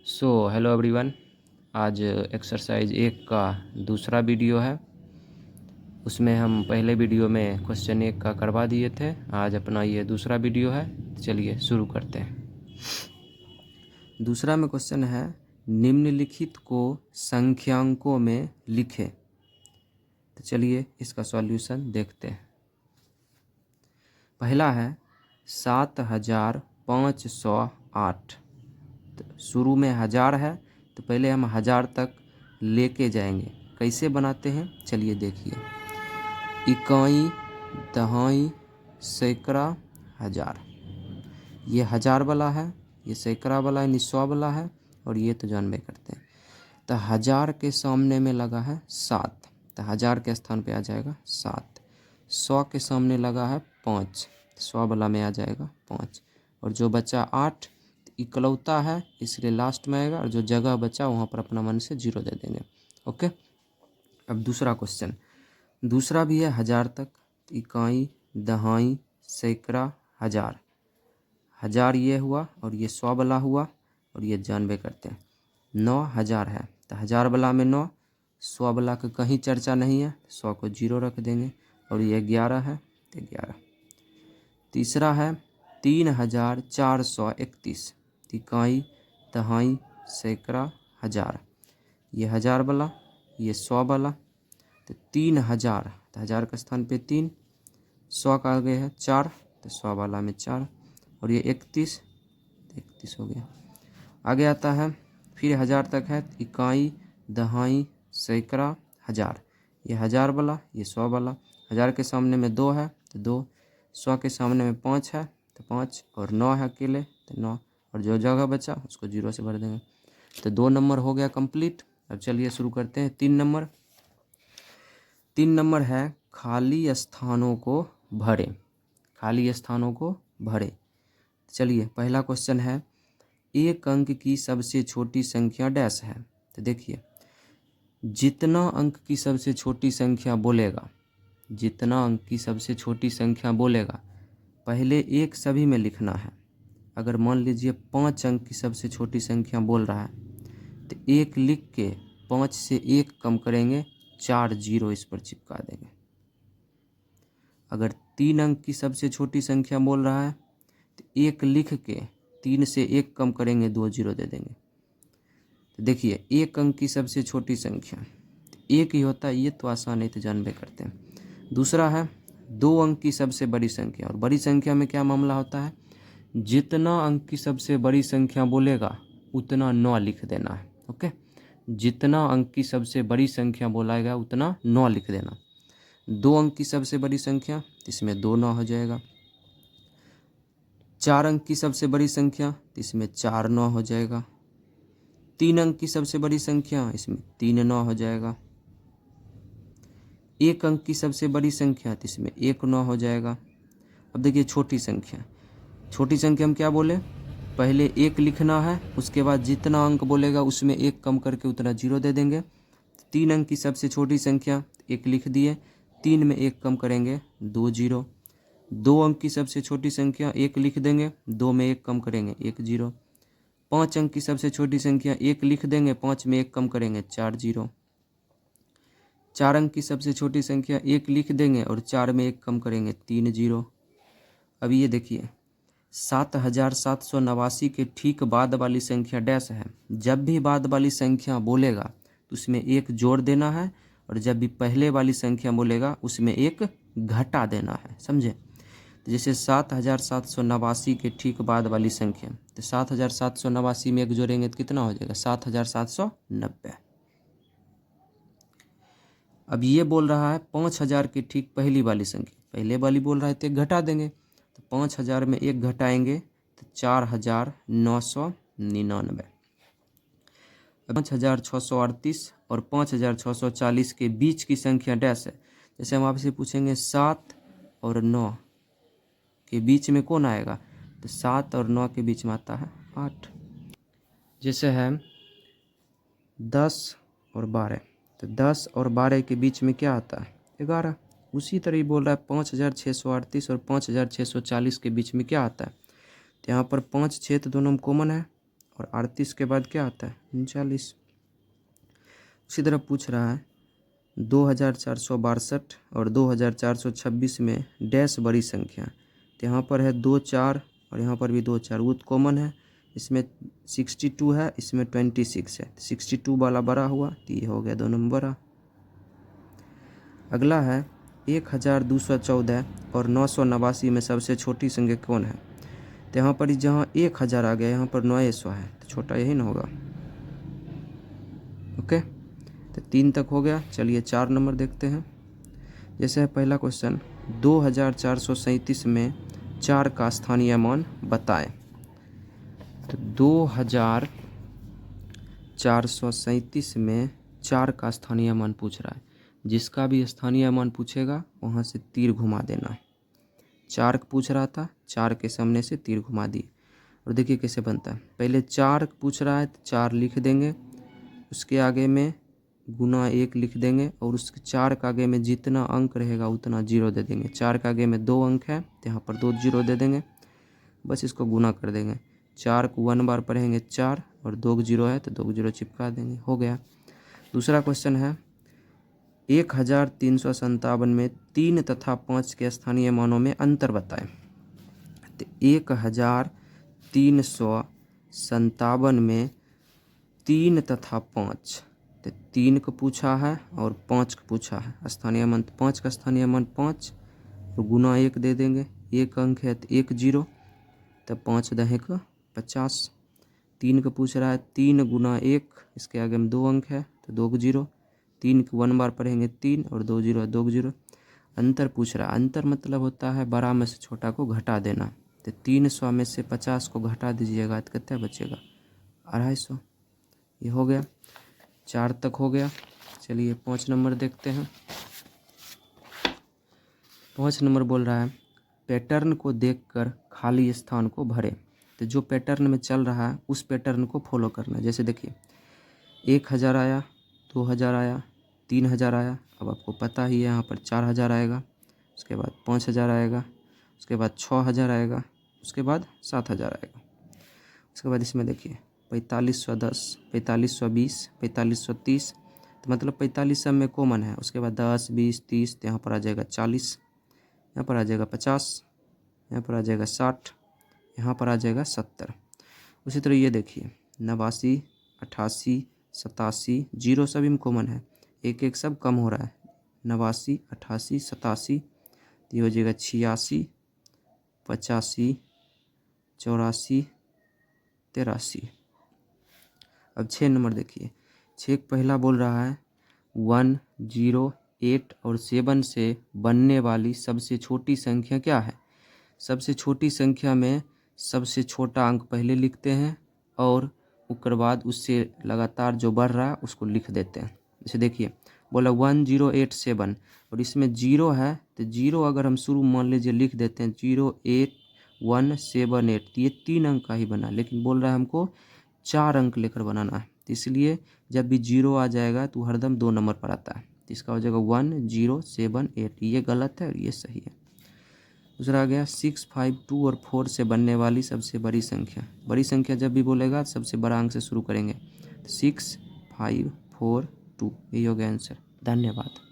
Hello everyone. आज exercise 1 का दूसरा वीडियो है। उसमें हम पहले वीडियो में क्वेश्चन 1 का करवा दिए थे। आज अपना ये दूसरा वीडियो है। चलिए शुरू करते हैं। दूसरा में क्वेश्चन है, निम्नलिखित को संख्यांकों में लिखें। तो चलिए इसका सॉल्यूशन देखते हैं। पहला है 7508। तो शुरू में 1000 है, तो पहले हम 1000 तक लेके जाएंगे। कैसे बनाते हैं चलिए देखिए। इकाई, दहाई, सैकड़ा, हज़ार। ये 1000 वाला है, ये सैकड़ा वाला है, 100 वाला है, और ये तो जानबे करते हैं। तो 1000 के सामने में लगा है 7, तो 1000 के स्थान पे आ जाएगा 7। 100 के सामने लगा है 5, 100 वाला में आ जाएगा 5, और जो बचा 8 इकलौता है इसलिए लास्ट में आएगा, और जो जगह बचा वहाँ पर अपना मन से 0 दे देंगे। ओके। अब दूसरा क्वेश्चन, दूसरा भी है 1000 तक। इकाई, दहाई, सैकड़ा, हज़ार। 1000 ये हुआ, और ये 100 वाला हुआ, और ये जानबे करते हैं। 9000 है, तो 1000 वाला में 9, 100 वाला का कहीं चर्चा नहीं है, 100 को 0 रख देंगे, और ये 11 है तो 11। तीसरा है 3431। इकाई, दहाई, सैकड़ा, हज़ार। ये 1000 वाला, ये 100 वाला, तो 3000, तो 1000 के स्थान पे 3, 100 का आगे है 4, तो 100 वाला में 4, और ये 31, तो 31 हो गया। आगे आता है फिर 1000 तक है। इकाई, दहाई, सैकड़ा, हज़ार। ये 1000 वाला, ये 100 वाला। 1000 के सामने में 2 है तो 2, 100 के सामने में 5 है तो 5, और 9 है अकेले तो 9, और जो जगह बचा उसको 0 से भर देंगे। तो 2 नंबर हो गया कंप्लीट। अब चलिए शुरू करते हैं 3 नंबर। 3 नंबर है खाली स्थानों को भरें। खाली स्थानों को भरें। चलिए पहला क्वेश्चन है, एक अंक की सबसे छोटी संख्या डैश है। तो देखिए, जितना अंक की सबसे छोटी संख्या बोलेगा, जितना अंक की सबसे छोटी संख्या बोलेगा, पहले एक सभी में लिखना है। अगर मान लीजिए 5 अंक की सबसे छोटी संख्या बोल रहा है, तो 1 लिख के 5 से 1 कम करेंगे, 4 0 इस पर चिपका देंगे। अगर 3 अंक की सबसे छोटी संख्या बोल रहा है, तो 1 लिख के 3 से 1 कम करेंगे, 2 0 दे देंगे। तो देखिए, 1 अंक की सबसे छोटी संख्या 1 ही होता है, ये तो आसान है, तो जानबे करते हैं। दूसरा है 2 अंक की सबसे बड़ी संख्या, और बड़ी संख्या में क्या मामला होता है, जितना अंक की सबसे बड़ी संख्या बोलेगा उतना 9 लिख देना है। ओके, जितना अंक की सबसे बड़ी संख्या बोलाएगा उतना 9 लिख देना। 2 अंक की सबसे बड़ी संख्या, इसमें 2 9 हो जाएगा। 4 अंक की सबसे बड़ी संख्या, इसमें 4 9 हो जाएगा। 3 अंक की सबसे बड़ी संख्या, इसमें 3 9 हो जाएगा। 1 अंक की सबसे बड़ी संख्या, तो इसमें 1 9 हो जाएगा। अब देखिए छोटी संख्या, छोटी संख्या हम क्या बोले, पहले 1 लिखना है, उसके बाद जितना अंक बोलेगा उसमें 1 कम करके उतना 0 दे देंगे। 3 अंक की सबसे छोटी संख्या 1 लिख दिए, 3 में 1 कम करेंगे, 2 0। 2 अंक की सबसे छोटी संख्या 1 लिख देंगे, 2 में 1 कम करेंगे, 1 0। 5 अंक की सबसे छोटी संख्या 1 लिख देंगे, 5 में 1 कम करेंगे, 4 0। 4 अंक की सबसे छोटी संख्या 1 लिख देंगे, और 4 में 1 कम करेंगे, 3 0। अब ये देखिए, 7789 के ठीक बाद वाली संख्या डैश है। जब भी बाद वाली संख्या बोलेगा तो उसमें 1 जोड़ देना है, और जब भी पहले वाली संख्या बोलेगा उसमें 1 घटा देना है, समझे। तो जैसे 7789 के ठीक बाद वाली संख्या, तो 7789 में 1 जोड़ेंगे तो कितना हो जाएगा, 7790। अब ये बोल रहा है 5000 की ठीक पहली वाली संख्या, पहले वाली बोल रहा है तो 1 घटा देंगे, तो 5000 में 1 घटाएंगे तो 4999। 5638 और 5640 के बीच की संख्या डैश है। जैसे हम आपसे पूछेंगे 7 और 9 के बीच में कौन आएगा, तो 7 और 9 के बीच में आता है 8। जैसे है 10 और 12, तो 10 और 12 के बीच में क्या आता है, 11। उसी तरह ही बोल रहा है 5638 और 5640 के बीच में क्या आता है, तो यहाँ पर 5 6 तो दोनों में कॉमन है, और 38 के बाद क्या आता है 39। उसी तरह पूछ रहा है 2462 और 2426 में डैश बड़ी संख्या। तो यहाँ पर है 2 4 और यहाँ पर भी 2 4, वो कॉमन है। इसमें 62 है, इसमें 26 है। 62 वाला बड़ा हुआ तो ये हो गया 2 नंबर बड़ा। अगला है 1214 और 989 में सबसे छोटी संख्या कौन है। तो यहाँ पर जहाँ 1000 आ गया, यहाँ पर 900 है, तो छोटा यही ना होगा। ओके, तो 3 तक हो गया। चलिए 4 नंबर देखते हैं। जैसे है पहला क्वेश्चन, 2437 में 4 का स्थानीय मान बताएं। तो 2437 में 4 का स्थानीय मान पूछ रहा है। जिसका भी स्थानीय मान पूछेगा वहाँ से तीर घुमा देना है। 4 पूछ रहा था, 4 के सामने से तीर घुमा दिए। और देखिए कैसे बनता है। पहले 4 पूछ रहा है तो 4 लिख देंगे, उसके आगे में गुना 1 लिख देंगे और उसके 4 के आगे में जितना अंक रहेगा उतना 0 दे देंगे। 4 के आगे में 2 अंक है तो यहाँ पर 2 0 दे देंगे, बस इसको गुना कर देंगे। 4 को 1 बार पढ़ेंगे 4 और 2 0 है तो 2 0 चिपका देंगे, हो गया। दूसरा क्वेश्चन है 1357 में 3 तथा 5 के स्थानीय मानों में अंतर बताएं। तो 1357 में 3 तथा 5, तो 3 को पूछा है और 5 को पूछा है। स्थानीय मान 5 का स्थानीय मान 5 और गुना 1 दे देंगे। 1 अंक है तो 1 0, तो 5 दहे का 50। 3 को पूछ रहा है 3 गुना 1, इसके आगे में 2 अंक है तो 2 0। 3 को 1 बार पढ़ेंगे 3 और 2 0 2 0। अंतर पूछ रहा है। अंतर मतलब होता है बड़ा में से छोटा को घटा देना। तो 300 में से 50 को घटा दीजिएगा तो कितना बचेगा 250। ये हो गया। 4 तक हो गया। चलिए 5 नंबर देखते हैं। 5 नंबर बोल रहा है पैटर्न को देखकर खाली स्थान को भरे। तो जो पैटर्न में चल रहा है उस पैटर्न को फॉलो करना है। जैसे देखिए 1000 आया, 2000 आया, 3000 आया। अब आपको पता ही है यहाँ पर 4000 आएगा, उसके बाद 5000 आएगा, उसके बाद 6000 आएगा, उसके बाद 7000 आएगा। उसके बाद इसमें देखिए 4510, 4520, 4530, तो मतलब 45 सब में कॉमन है। उसके बाद 10, 20, 30, तो यहाँ पर आ जाएगा 40, यहाँ पर आ जाएगा 50, यहाँ पर आ जाएगा 60, यहाँ पर आ जाएगा 70। उसी तरह ये देखिए 89, 88, 87, 0 सभी में कॉमन है। एक एक सब कम हो रहा है। 89, 88, 87, तो ये हो जाएगा 86, 85, 84, 83। अब 6 नंबर देखिए। 6 पहला बोल रहा है 1, 0, 8 और 7 से बनने वाली सबसे छोटी संख्या क्या है। सबसे छोटी संख्या में सबसे छोटा अंक पहले लिखते हैं और उसके बाद उससे लगातार जो बढ़ रहा है उसको लिख देते हैं। जैसे देखिए बोला 1087 और इसमें 0 है, तो 0 अगर हम शुरू मान लीजिए लिख देते हैं 08178, तो ये 3 अंक का ही बना, लेकिन बोल रहा है हमको 4 अंक लेकर बनाना है। तो इसलिए जब भी 0 आ जाएगा तो हरदम 2 नंबर पर आता है, तो इसका हो जाएगा 1078। ये गलत है और ये सही है। दूसरा आ गया 6, 5, 2 और 4 से बनने वाली सबसे बड़ी संख्या। बड़ी संख्या जब भी बोलेगा सबसे बड़ा अंक से शुरू करेंगे। 6, 5, 4, 2, यही हो गया आंसर। धन्यवाद।